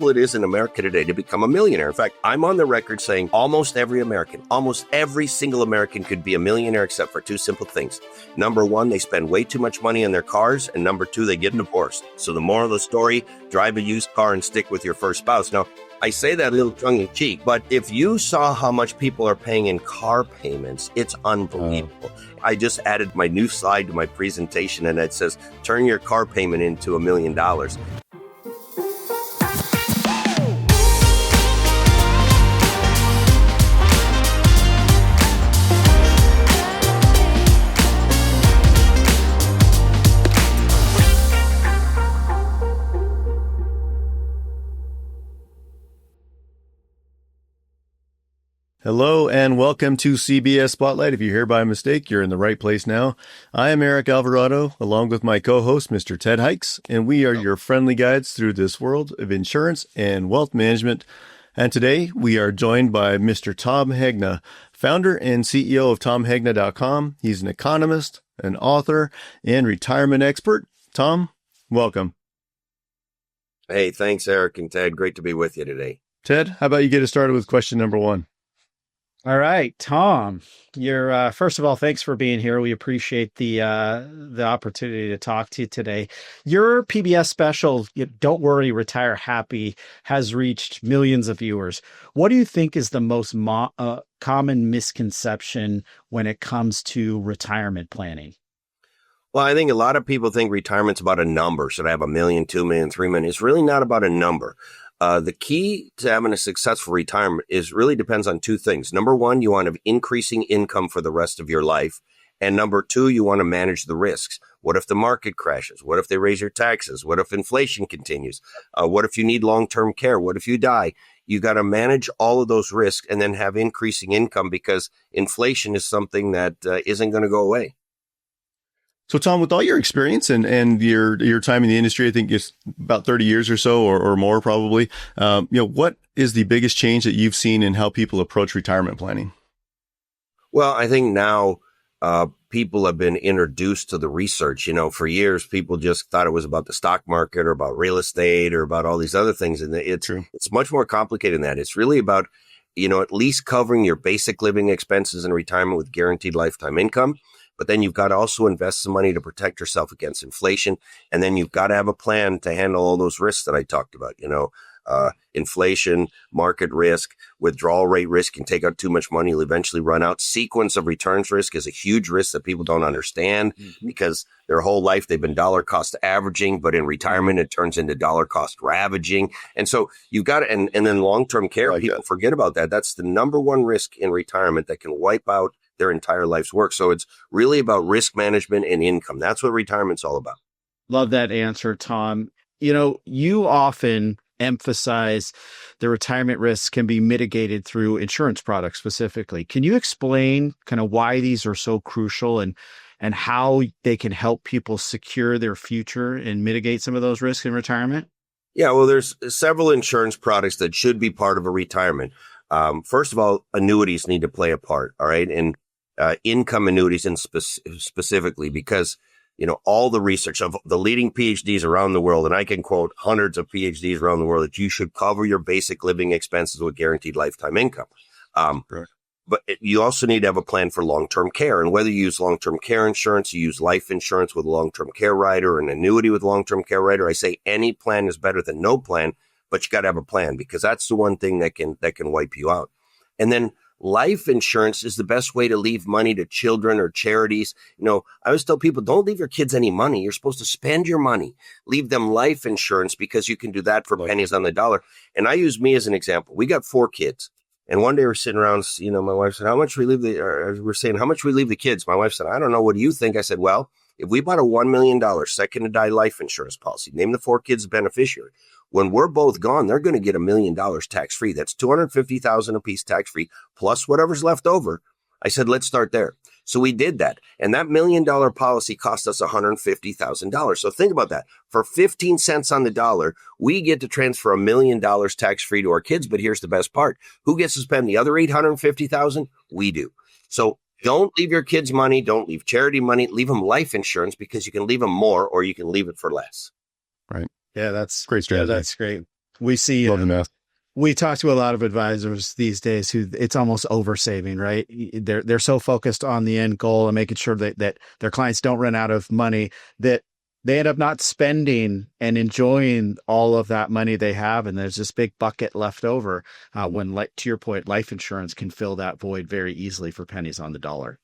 it is in America today to become a millionaire. In fact, I'm on the record saying almost every single American could be a millionaire except for two simple things. Number one, they spend way too much money on their cars. And number two, they get divorced. So the moral of the story, drive a used car and stick with your first spouse. Now, I say that a little tongue-in-cheek, but if you saw how much people are paying in car payments, it's unbelievable. I just added my new slide to my presentation, and it says, turn your car payment into $1 million. Hello and welcome to CBS Spotlight. If you're here by mistake, you're in the right place now. I am Eric Alvarado, along with my co-host, Mr. Ted Hikes, and we are your friendly guides through this world of insurance and wealth management. And today we are joined by Mr. Tom Hegna, founder and CEO of TomHegna.com. He's an economist, an author, and retirement expert. Tom, welcome. Hey, thanks, Eric and Ted. Great to be with you today. Ted, how about you get us started with question number one? All right, Tom, you're first of all, thanks for being here. We appreciate the opportunity to talk to you today. Your PBS special, Don't Worry, Retire Happy, has reached millions of viewers. What do you think is the most common misconception when it comes to retirement planning? Well, I think a lot of people think retirement's about a number. Should I have $1 million, $2 million, $3 million? It's really not about a number. The key to having a successful retirement really depends on two things. Number one, you want to have increasing income for the rest of your life. And number two, you want to manage the risks. What if the market crashes? What if they raise your taxes? What if inflation continues? What if you need long-term care? What if you die? You got to manage all of those risks and then have increasing income because inflation is something that isn't going to go away. So, Tom, with all your experience and your time in the industry, I think it's about 30 years or so or more probably, what is the biggest change that you've seen in how people approach retirement planning? Well, I think now people have been introduced to the research. For years, people just thought it was about the stock market or about real estate or about all these other things. And it's much more complicated than that. It's really about, at least covering your basic living expenses in retirement with guaranteed lifetime income. But then you've got to also invest some money to protect yourself against inflation. And then you've got to have a plan to handle all those risks that I talked about, inflation, market risk, withdrawal rate risk. You can take out too much money, you'll eventually run out. Sequence of returns risk is a huge risk that people don't understand because their whole life they've been dollar cost averaging, but in retirement it turns into dollar cost ravaging. And so you've got to, and then long-term care, people forget about that. That's the number one risk in retirement that can wipe out their entire life's work. So it's really about risk management and income. That's what retirement's all about. Love that answer, Tom. You often emphasize the retirement risks can be mitigated through insurance products specifically. Can you explain kind of why these are so crucial and how they can help people secure their future and mitigate some of those risks in retirement? Yeah, well, there's several insurance products that should be part of a retirement. First of all, annuities need to play a part. All right. And income annuities specifically, because, all the research of the leading PhDs around the world, and I can quote hundreds of PhDs around the world, that you should cover your basic living expenses with guaranteed lifetime income. But you also need to have a plan for long-term care. And whether you use long-term care insurance, you use life insurance with a long-term care rider, or an annuity with a long-term care rider, I say any plan is better than no plan, but you got to have a plan because that's the one thing that can wipe you out. And then life insurance is the best way to leave money to children or charities. I always tell people, don't leave your kids any money. You're supposed to spend your money. Leave them life insurance because you can do that for pennies on the dollar. And I use me as an example. We got 4 kids. And one day we're sitting around, my wife said, how much we leave the kids? My wife said, I don't know. What do you think? I said, well, if we bought a $1 million second to die life insurance policy, name the 4 kids beneficiary. When we're both gone, they're going to get $1 million tax-free. That's $250,000 a piece tax-free, plus whatever's left over. I said, let's start there. So we did that. And that $1 million policy cost us $150,000. So think about that. For 15 cents on the dollar, we get to transfer $1 million tax-free to our kids. But here's the best part. Who gets to spend the other $850,000? We do. So don't leave your kids money. Don't leave charity money. Leave them life insurance because you can leave them more or you can leave it for less. Right. Yeah, that's great strategy. Yeah, that's great. We see, Love the math. we talk to a lot of advisors these days who it's almost over saving, right? They're so focused on the end goal and making sure that their clients don't run out of money that they end up not spending and enjoying all of that money they have. And there's this big bucket left over when, like, to your point, life insurance can fill that void very easily for pennies on the dollar.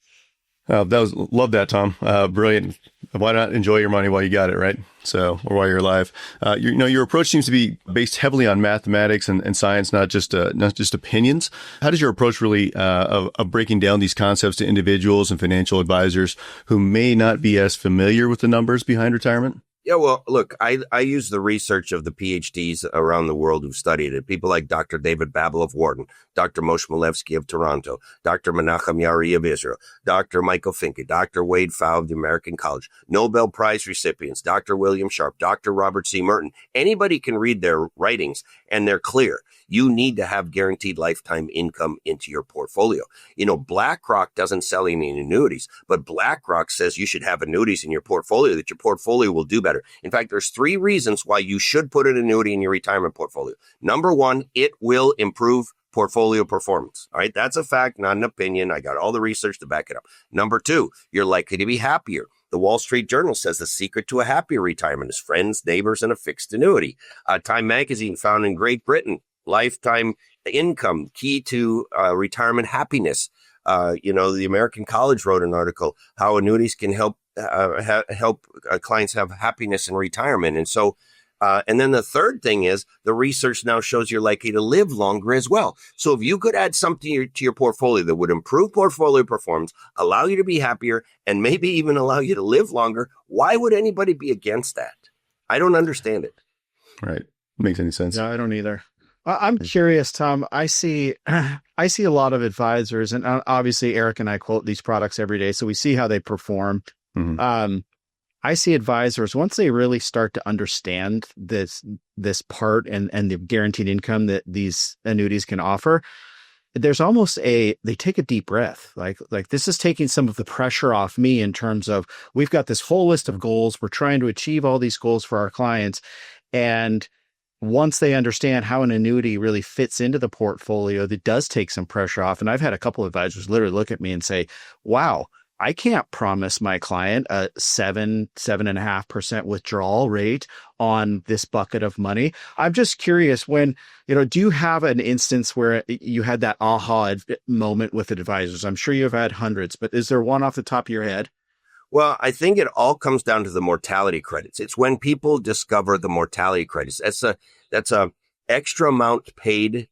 Love that, Tom. Brilliant. Why not enjoy your money while you got it, right? So, or while you're alive. Your approach seems to be based heavily on mathematics and science, not just opinions. How does your approach really of breaking down these concepts to individuals and financial advisors who may not be as familiar with the numbers behind retirement? Yeah, well, look, I use the research of the PhDs around the world who've studied it. People like Dr. David Babel of Wharton, Dr. Moshe Milevsky of Toronto, Dr. Menachem Yari of Israel, Dr. Michael Finke, Dr. Wade Pfau of the American College, Nobel Prize recipients, Dr. William Sharp, Dr. Robert C. Merton. Anybody can read their writings, and they're clear. You need to have guaranteed lifetime income into your portfolio. BlackRock doesn't sell any annuities, but BlackRock says you should have annuities in your portfolio, that your portfolio will do better. In fact, there's 3 reasons why you should put an annuity in your retirement portfolio. Number 1, it will improve portfolio performance. All right. That's a fact, not an opinion. I got all the research to back it up. Number 2, you're likely to be happier. The Wall Street Journal says the secret to a happier retirement is friends, neighbors, and a fixed annuity. Time Magazine found in Great Britain, lifetime income, key to retirement happiness. The American College wrote an article how annuities can help clients have happiness in retirement. And so, and then the third thing is the research now shows you're likely to live longer as well. So if you could add something to your portfolio that would improve portfolio performance, allow you to be happier, and maybe even allow you to live longer, why would anybody be against that? I don't understand it. Right. Makes any sense? Yeah, I don't either. I'm curious, Tom. I see a lot of advisors, and obviously Eric and I quote these products every day, so we see how they perform. Mm-hmm. I see advisors, once they really start to understand this part and the guaranteed income that these annuities can offer, there's almost they take a deep breath. Like this is taking some of the pressure off me in terms of, we've got this whole list of goals. We're trying to achieve all these goals for our clients. And once they understand how an annuity really fits into the portfolio, that does take some pressure off. And I've had a couple of advisors literally look at me and say, wow, I can't promise my client a 7.5% withdrawal rate on this bucket of money. I'm just curious, do you have an instance where you had that aha moment with advisors? I'm sure you've had hundreds, but is there one off the top of your head? Well, I think it all comes down to the mortality credits. It's when people discover the mortality credits. That's a extra amount paid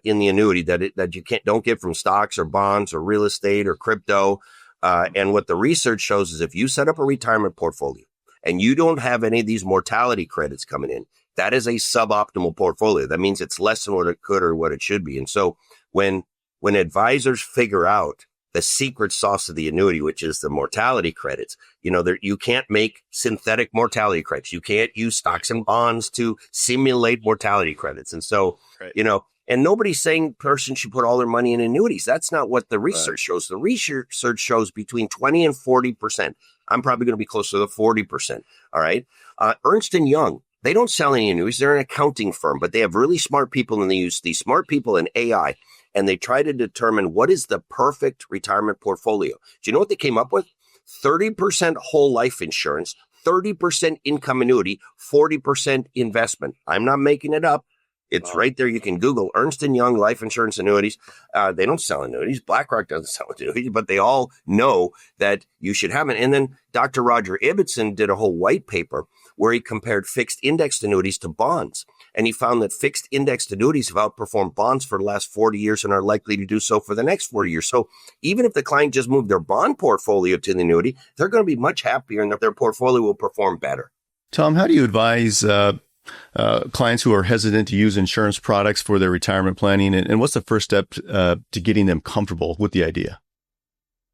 in the annuity that you don't get from stocks or bonds or real estate or crypto. And what the research shows is if you set up a retirement portfolio and you don't have any of these mortality credits coming in, that is a suboptimal portfolio. That means it's less than what it could or what it should be. And so when advisors figure out the secret sauce of the annuity, which is the mortality credits, you can't make synthetic mortality credits. You can't use stocks and bonds to simulate mortality credits. And so, right. And nobody's saying person should put all their money in annuities. That's not what the research shows. The research shows between 20 and 40%. I'm probably going to be closer to the 40%. All right. Ernst & Young, they don't sell any annuities. They're an accounting firm, but they have really smart people, and they use these smart people in AI, and they try to determine what is the perfect retirement portfolio. Do you know what they came up with? 30% whole life insurance, 30% income annuity, 40% investment. I'm not making it up. It's right there. You can Google Ernst & Young life insurance annuities. They don't sell annuities. BlackRock doesn't sell annuities, but they all know that you should have it. And then Dr. Roger Ibbotson did a whole white paper where he compared fixed indexed annuities to bonds. And he found that fixed indexed annuities have outperformed bonds for the last 40 years and are likely to do so for the next 40 years. So even if the client just moved their bond portfolio to the annuity, they're going to be much happier and their portfolio will perform better. Tom, how do you advise clients who are hesitant to use insurance products for their retirement planning? And what's the first step to getting them comfortable with the idea?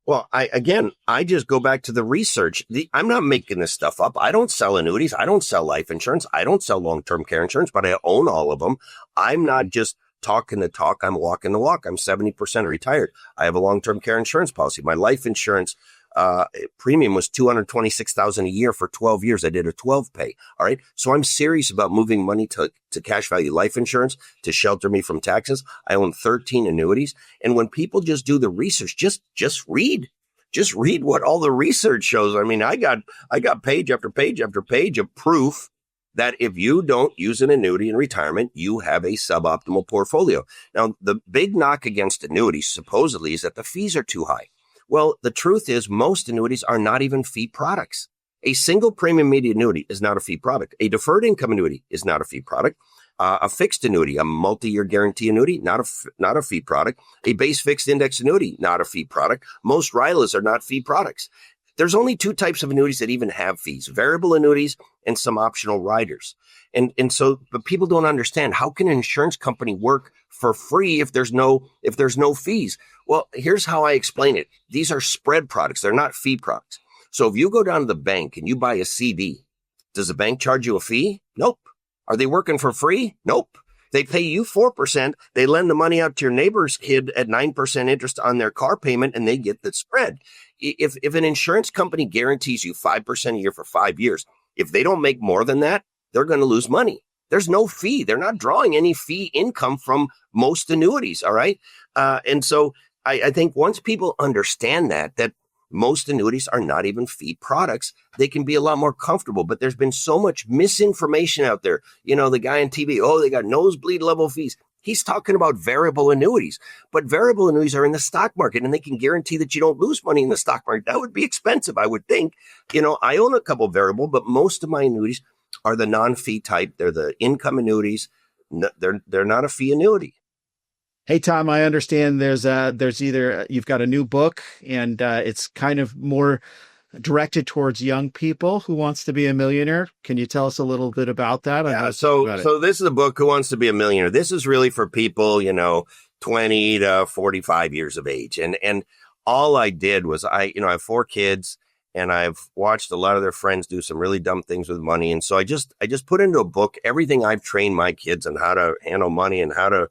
Well, I just go back to the research. I'm not making this stuff up. I don't sell annuities. I don't sell life insurance. I don't sell long-term care insurance, but I own all of them. I'm not just talking the talk. I'm walking the walk. I'm 70% retired. I have a long-term care insurance policy. My life insurance premium was $226,000 a year for 12 years. I did a 12 pay. All right. So I'm serious about moving money to cash value life insurance to shelter me from taxes. I own 13 annuities. And when people just do the research, just read what all the research shows. I mean, I got page after page after page of proof that if you don't use an annuity in retirement, you have a suboptimal portfolio. Now, the big knock against annuities supposedly is that the fees are too high. Well, the truth is most annuities are not even fee products. A single premium immediate annuity is not a fee product. A deferred income annuity is not a fee product. A fixed annuity, a multi-year guarantee annuity, not a fee product. A base fixed index annuity, not a fee product. Most RILAs are not fee products. There's only two types of annuities that even have fees: variable annuities and some optional riders. But people don't understand, how can an insurance company work for free if there's no fees? Well, here's how I explain it. These are spread products. They're not fee products. So if you go down to the bank and you buy a CD, does the bank charge you a fee? Nope. Are they working for free? Nope. They pay you 4%. They lend the money out to your neighbor's kid at 9% interest on their car payment, and they get the spread. If an insurance company guarantees you 5% a year for 5 years, if they don't make more than that, they're going to lose money. There's no fee. They're not drawing any fee income from most annuities. All right. And so I think once people understand that most annuities are not even fee products, they can be a lot more comfortable. But there's been so much misinformation out there. You know, the guy on TV, they got nosebleed level fees. He's talking about variable annuities, but variable annuities are in the stock market and they can guarantee that you don't lose money in the stock market. That would be expensive, I would think. You know, I own a couple variable, but most of my annuities are the non-fee type. They're the income annuities. They're not a fee annuity. Hey, Tom, I understand there's either you've got a new book and it's kind of more directed towards young people who wants to be a millionaire. Can you tell us a little bit about that? Yeah, so this is a book, Who Wants to Be a Millionaire? This is really for people, 20 to 45 years of age. And all I did was I have 4 kids and I've watched a lot of their friends do some really dumb things with money. And so I just put into a book everything I've trained my kids on how to handle money and how to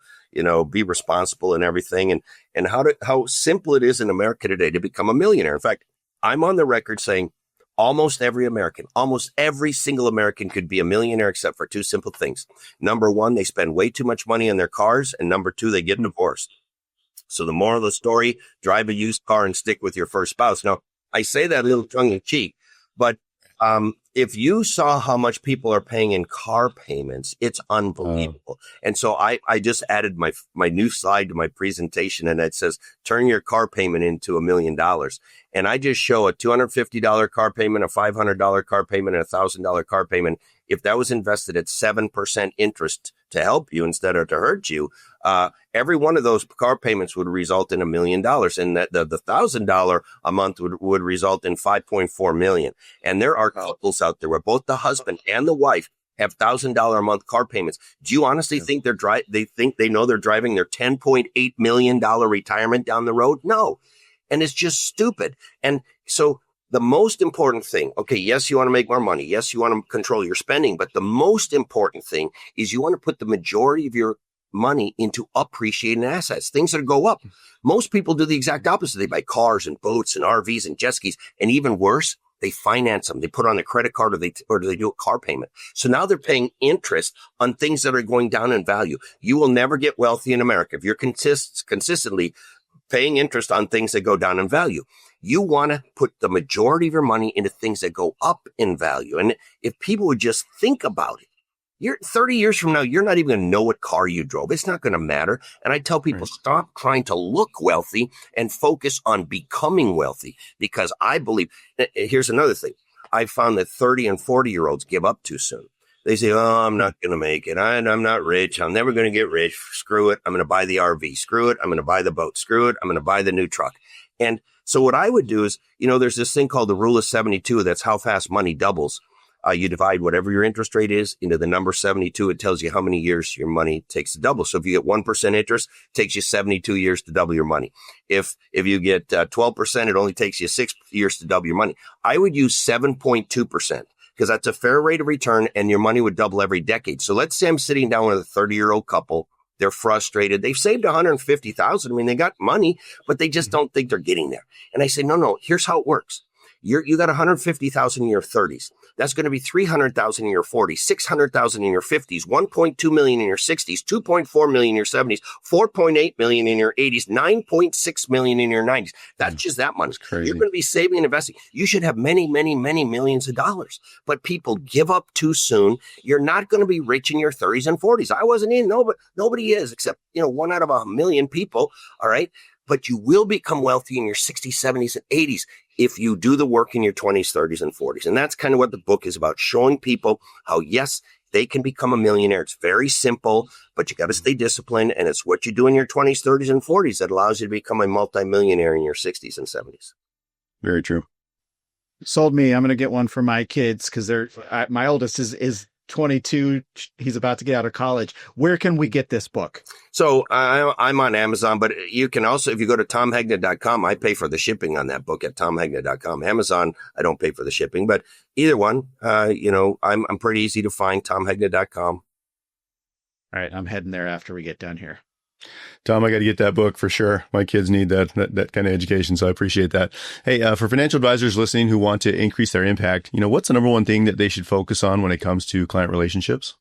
be responsible and everything, and how simple it is in America today to become a millionaire. In fact, I'm on the record saying almost every single American could be a millionaire except for 2 simple things. Number 1, they spend way too much money on their cars. And number 2, they get divorced. So the moral of the story, drive a used car and stick with your first spouse. Now, I say that a little tongue in cheek, but if you saw how much people are paying in car payments, it's unbelievable. And so I just added my new slide to my presentation, and it says, turn your car payment into $1 million. And I just show a $250 car payment, a $500 car payment, and a $1,000 car payment. If that was invested at 7% interest to help you instead of to hurt you, every one of those car payments would result in $1 million. And that the $1,000 a month would result in 5.4 million. And there are couples out there where both the husband and the wife have $1,000 a month car payments. Do you honestly think they know they're driving their $10.8 million retirement down the road? No. And it's just stupid. And so the most important thing, okay, yes, you want to make more money. Yes, you want to control your spending. But the most important thing is you want to put the majority of your money into appreciating assets, things that go up. Most people do the exact opposite. They buy cars and boats and RVs and jet skis. And even worse, they finance them. They put on a credit card or they do a car payment. So now they're paying interest on things that are going down in value. You will never get wealthy in America if you're consistently paying interest on things that go down in value. You want to put the majority of your money into things that go up in value. And if people would just think about it, you're 30 years from now, you're not even going to know what car you drove. It's not going to matter. And I tell people, stop trying to look wealthy and focus on becoming wealthy, because I believe, here's another thing. I found that 30 and 40-year-olds give up too soon. They say, I'm not going to make it. I'm not rich. I'm never going to get rich. Screw it. I'm going to buy the RV. Screw it. I'm going to buy the boat. Screw it. I'm going to buy the new truck. And so what I would do is, there's this thing called the rule of 72. That's how fast money doubles. You divide whatever your interest rate is into the number 72. It tells you how many years your money takes to double. So if you get 1% interest, it takes you 72 years to double your money. If you get 12%, it only takes you 6 years to double your money. I would use 7.2%. Because that's a fair rate of return and your money would double every decade. So let's say I'm sitting down with a 30-year-old couple They're frustrated. They've saved 150,000. I mean, they got money, but they just don't think they're getting there. And I say, no, here's how it works. You got 150,000 in your 30s. That's going to be 300,000 in your 40s, 600,000 in your 50s, 1.2 million in your 60s, 2.4 million in your 70s, 4.8 million in your 80s, 9.6 million in your 90s. That's just that much. You're going to be saving and investing. You should have many, many, many millions of dollars, but people give up too soon. You're not going to be rich in your 30s and 40s. I wasn't in. No, but nobody is except, 1 out of 1,000,000 people. All right. But you will become wealthy in your 60s, 70s, and 80s if you do the work in your 20s, 30s, and 40s. And that's kind of what the book is about, showing people how, yes, they can become a millionaire. It's very simple, but you got to stay disciplined. And it's what you do in your 20s, 30s, and 40s that allows you to become a multimillionaire in your 60s and 70s. Very true. Sold me. I'm going to get one for my kids because my oldest is 22. He's about to get out of college. Where can we get this book? So I'm on Amazon, but you can also, if you go to tomhegna.com, I pay for the shipping on that book at tomhegna.com. Amazon, I don't pay for the shipping, but either one, I'm pretty easy to find, tomhegna.com. All right. I'm heading there after we get done here. Tom, I got to get that book for sure. My kids need that kind of education, so I appreciate that. Hey, for financial advisors listening who want to increase their impact, what's the number one thing that they should focus on when it comes to client relationships?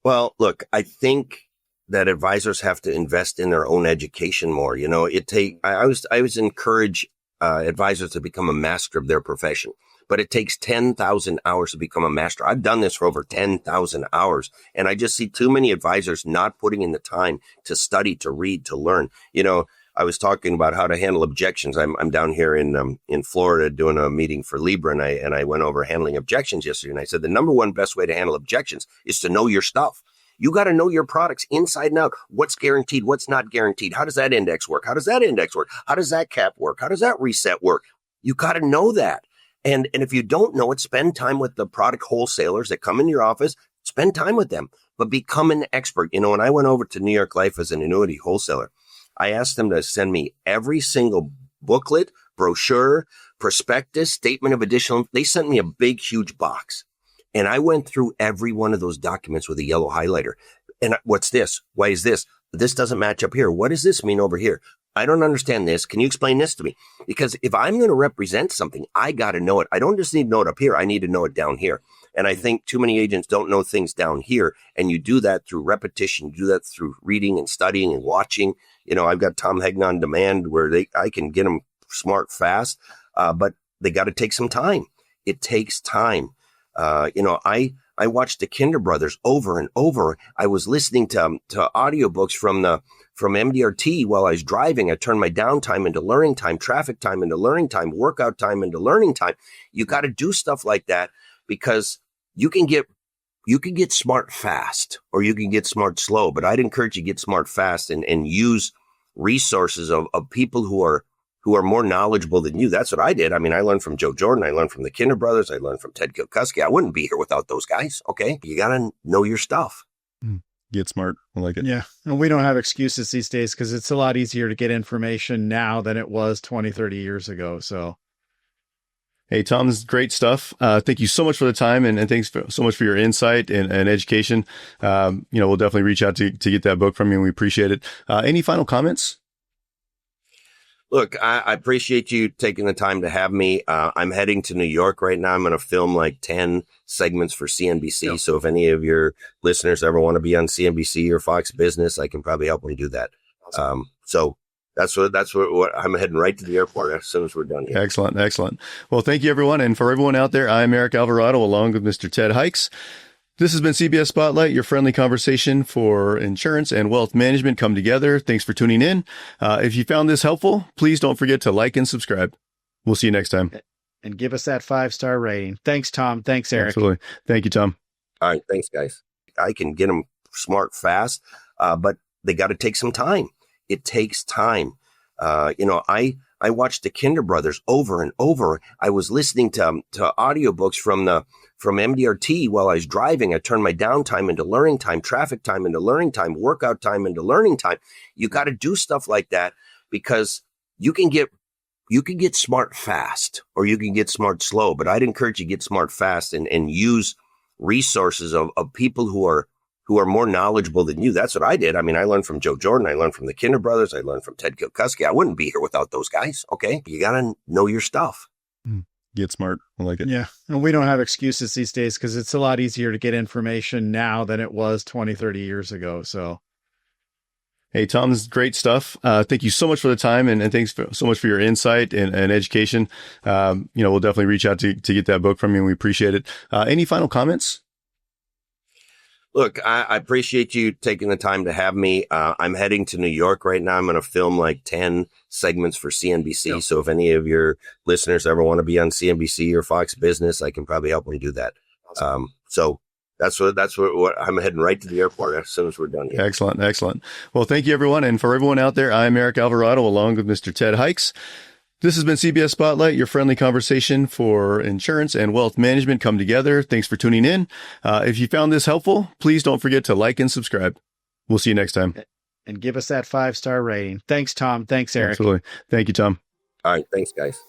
Well, look, I think that advisors have to invest in their own education more. I always encourage advisors to become a master of their profession. But it takes 10,000 hours to become a master. I've done this for over 10,000 hours, and I just see too many advisors not putting in the time to study, to read, to learn. I was talking about how to handle objections. I'm down here in Florida doing a meeting for Libra, and I went over handling objections yesterday. And I said the number one best way to handle objections is to know your stuff. You got to know your products inside and out. What's guaranteed? What's not guaranteed? How does that index work? How does that index work? How does that cap work? How does that reset work? You got to know that. And if you don't know it, spend time with the product wholesalers that come in your office, spend time with them, but become an expert. When I went over to New York Life as an annuity wholesaler, I asked them to send me every single booklet, brochure, prospectus, statement of additional. They sent me a big, huge box. And I went through every one of those documents with a yellow highlighter. And what's this? Why is this? This doesn't match up here. What does this mean over here? I don't understand this. Can you explain this to me? Because if I'm going to represent something, I got to know it. I don't just need to know it up here. I need to know it down here. And I think too many agents don't know things down here. And you do that through repetition. You do that through reading and studying and watching. I've got Tom Hegna on demand where I can get them smart fast. But they got to take some time. It takes time. I watched the Kinder Brothers over and over. I was listening to audiobooks from MDRT while I was driving. I turned my downtime into learning time, traffic time into learning time, workout time into learning time. You got to do stuff like that because you can get smart fast or you can get smart slow. But I'd encourage you to get smart fast and use resources of people who are more knowledgeable than you. That's what I did. I mean, I learned from Joe Jordan. I learned from the Kinder Brothers. I learned from Ted Kilkuski. I wouldn't be here without those guys. Okay. You got to know your stuff. Get smart. I like it. Yeah. And we don't have excuses these days because it's a lot easier to get information now than it was 20, 30 years ago. So. Hey, Tom, this is great stuff. Thank you so much for the time and thanks so much for your insight and education. We'll definitely reach out to get that book from you and we appreciate it. Any final comments? Look, I appreciate you taking the time to have me. I'm heading to New York right now. I'm going to film like 10 segments for CNBC. Yep. So if any of your listeners ever want to be on CNBC or Fox Business, I can probably help them do that. Awesome. So that's what I'm heading right to the airport as soon as we're done here. Excellent. Well, thank you, everyone. And for everyone out there, I'm Eric Alvarado along with Mr. Ted Hikes. This has been CBS Spotlight, your friendly conversation for insurance and wealth management come together. Thanks for tuning in. If you found this helpful, please don't forget to like and subscribe. We'll see you next time. And give us that 5-star rating. Thanks, Tom. Thanks, Eric. Absolutely. Thank you, Tom. All right. Thanks, guys. I can get them smart fast, but they got to take some time. It takes time. I watched the Kinder Brothers over and over. I was listening to audiobooks from MDRT while I was driving. I turned my downtime into learning time, traffic time into learning time, workout time into learning time. You got to do stuff like that because you can get smart fast or you can get smart slow. But I'd encourage you to get smart fast and use resources of people who are who are more knowledgeable than you. That's what I did. I mean, I learned from Joe Jordan. I learned from the Kinder brothers. I learned from Ted Kilkuski. I wouldn't be here without those guys. Okay. You got to know your stuff. Get smart. I like it. Yeah. And we don't have excuses these days because it's a lot easier to get information now than it was 20, 30 years ago. So, hey, Tom, this is great stuff. Thank you so much for the time and thanks so much for your insight and education. We'll definitely reach out to get that book from you and we appreciate it. Any final comments? Look, I appreciate you taking the time to have me. I'm heading to New York right now. I'm going to film like 10 segments for CNBC. Yep. So if any of your listeners ever want to be on CNBC or Fox Business, I can probably help them do that. So that's what I'm heading right to the airport as soon as we're done here. Excellent. Well, thank you, everyone. And for everyone out there, I'm Eric Alvarado along with Mr. Ted Hikes. This has been CBS Spotlight, your friendly conversation for insurance and wealth management come together. Thanks for tuning in. If you found this helpful, please don't forget to like and subscribe. We'll see you next time. And give us that 5-star rating. Thanks, Tom. Thanks, Eric. Absolutely. Thank you, Tom. All right. Thanks, guys.